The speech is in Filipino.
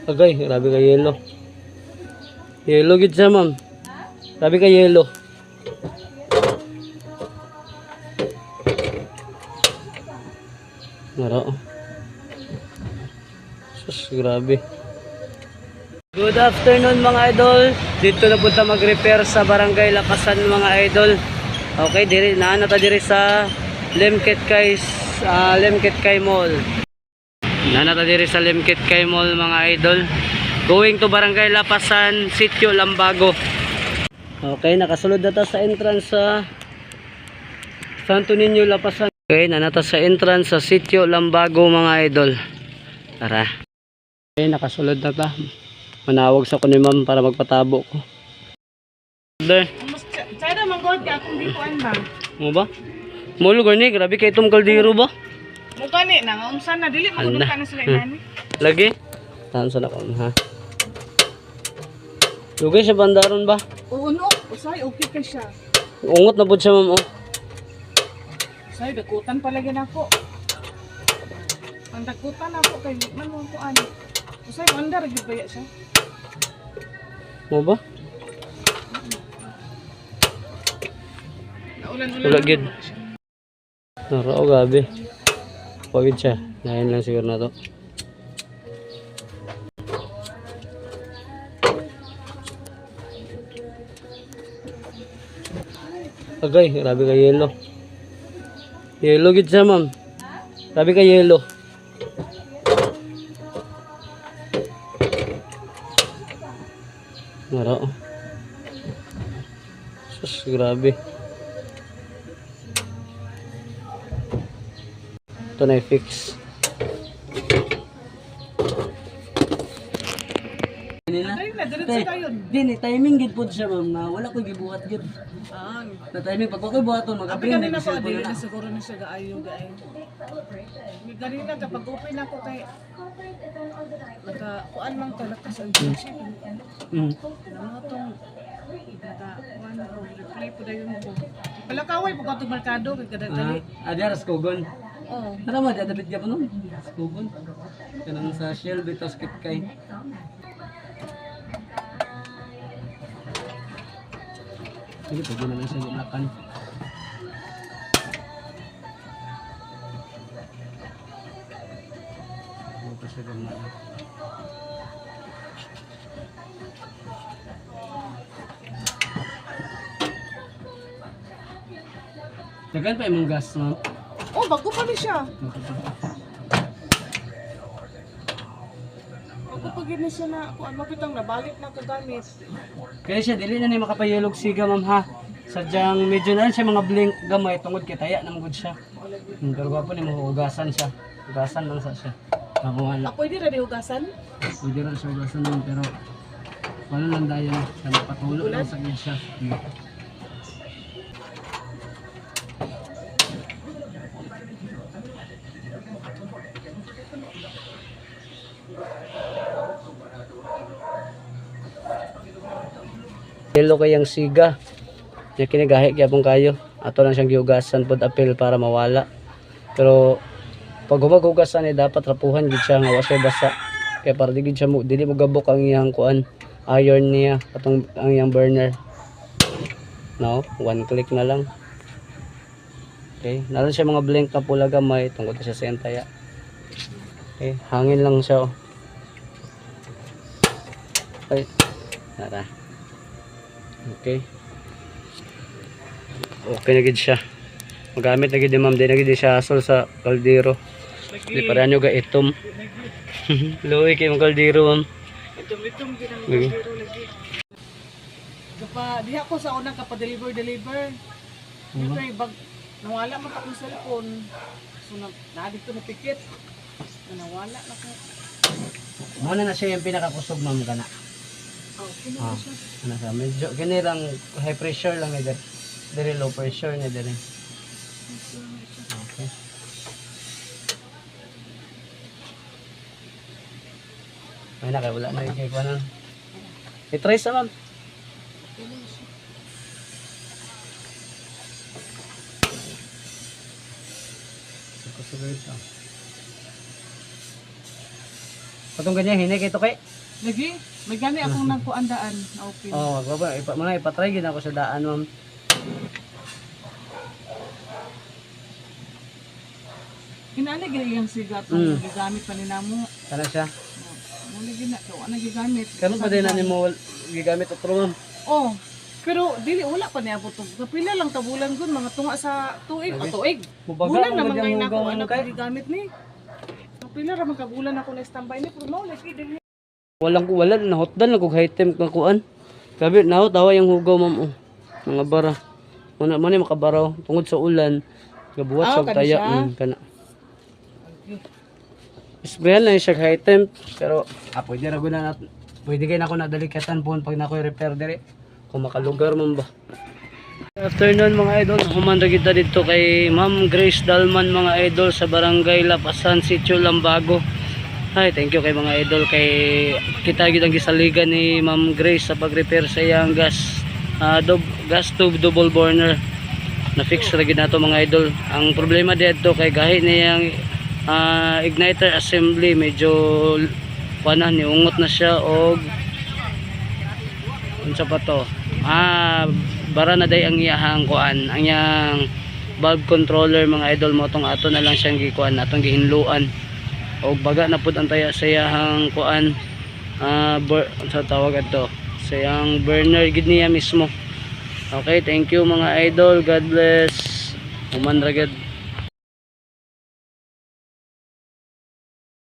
Agay, grabe ka yelo. Yelo gid siya, ma'am. Grabe ka yelo. Naro. Sus, grabe. Good afternoon mga idol. Dito na punta mag-repair sa Barangay Lakasan mga idol. Okay, diri na diri sa Lemketkay Mall. Nanata diri sa Lemketkay Mall mga idol. Going to Barangay Lapasan, Sitio Lambago. Okay, nakasulod na ta sa entrance sa Santo Niño Lapasan. Okay, nanata sa entrance sa Sitio Lambago mga idol. Tara. Okay, nakasulod na ta. Manawag sa ko ni ma'am para magpatabo ko. Der. Sada manggod ka kung di kuan ba? Mo ba? Mo lugar ni grabe kay itong kaldero ba? Mo gani na unsa na dili mo ka na sila inani. Lagi. Tan sa nako ha. Lugay siya bandaron ba? Oo no, usay okay ka siya. Ungot na pud siya ma'am oh. Usay dakutan palagi nako. Ang dakutan ako kay man mo kuan. Usay mandar gyud baya siya. Mo ba? Naulan-ulan. Wala gid. Naro gabi. Pagid siya. Nahin lang siguro na to. Agay, grabe ka yelo. Yelo gid siya, ma'am. Grabe ka yelo. Naro. Sus, grabe. Ito na i-fix. Ay na diretso kayo. Dini, timing gid po siya ma'am na wala ko gibuhat gid. Ah, Na timing pag ko buhaton abi mag-apil kanina na pa dili cellphone na na. siguro na siya gaayo gaay. Kanina kapag open ako kay naka kuan man ka lakas ang siya. Mm. Ano tong naka kuan o reply po dayon mo. Palakaway po ka merkado kay kadali. Adar skogon. Oh. Ano mo dadabit ka pa nun? Skogon. Kanang sa Shell bitos kit kay. Sige, pwede na lang siya gulakan. Ito siya gulakan. Tagal pa yung gas, no? Oh, bago pa ni siya. Bago pa gid ni siya na kuan mapitang nabalik na kagamit. Kaya siya, dili na niya makapayulog siga, ma'am, ha? Sadyang medyo na rin siya mga blink gamay, tungod kay taya na magod siya. Pero gwapo ni mo, hugasan siya. Hugasan lang sa siya. Ako wala. Pwede ra di hugasan? Pwede rin siya hugasan nun, pero wala lang dahil siya napatulog lang sa gid siya. Yelo kayang siga. Nya kinigahi gyapon kayo. Ato lang siyang gihugasan pod apil para mawala. Pero pag hugasan ni dapat rapuhan gid siya nga wa siya basa. Kaya para di gid siya dili mo gabok ang iyang kuan iron niya atong ang iyang burner. No, one click na lang. Okay, naron siya mga blink na pula gamay tungod siya sa entaya. Okay, hangin lang siya. Oh. Okay. Tara. Okay. Okay na gid siya. Magamit na gid ni ma'am, di na gid siya asol sa kaldero. Di para nyo ga itom. Luwi kay mong kaldero, ma'am. Itom ginang kaldero lagi. Diha ko sa unang deliver. Yung kay bag nawala man akong cellphone. So na dito na pikit. Nawala na ko. Muna na siya yung pinakakusog, ma'am, kana. Oh, Ah, ano siya, medyo ganirang high pressure lang ni dire low pressure ni dire. Okay. Ay na kay wala na kay kuan. I-trace naman. Kusog ito. Patong ganyan hinay kay to kay. Lagi, may gani akong nagkuandaan na open. Oh, mga ipatry gid ako sa daan, ma'am. Inaali gani yung siga itong gigamit pa ni namo. Kana siya. Muna gina, ito na gigamit. Karon pa din na nimo gigamit otro, ma'am. Oh, pero dili wala pa niya butog. Kapila lang tabulan gud mga tunga sa tuig o tuig. Mubaga Bulan ang naman gadyang ngayon ako hugaw, anak kay. ko gigamit ni. Kapila ra man kabulan ako na standby ni pero no lagi dili. Wala na hotdan na kog item ka kuan. Grabe na tawa yung hugaw, ma'am. Oh. Mga bara. Muna man makabaraw tungod sa ulan. Gabuhat sa kana taya, siya? kana. Isprayan na siya high temp pero pwede ra gud na pwede kay nako na dalikatan po pag nako repair dire kung makalugar man ba. Good afternoon mga idol, humanda kita dito kay Ma'am Grace Dalman mga idol sa Barangay Lapasan, Sitio Lambago. Ay, thank you kay mga idol kay kita gid ang gisaligan ni Ma'am Grace sa pag-repair sa iyang gas tube double burner. Na fix ra gid nato mga idol. Ang problema dito kay gahi niyang igniter assembly medyo panan niungot na siya og unsa pa to bara na day ang iyahang kuan ang iyang valve controller mga idol mo tong ato na lang siyang gikuan atong gihinluan og baga na pud ang taya sa iyahang kuan unsa tawag ato sa iyang burner gid niya mismo. Okay, thank you mga idol, God bless. Human ra gid.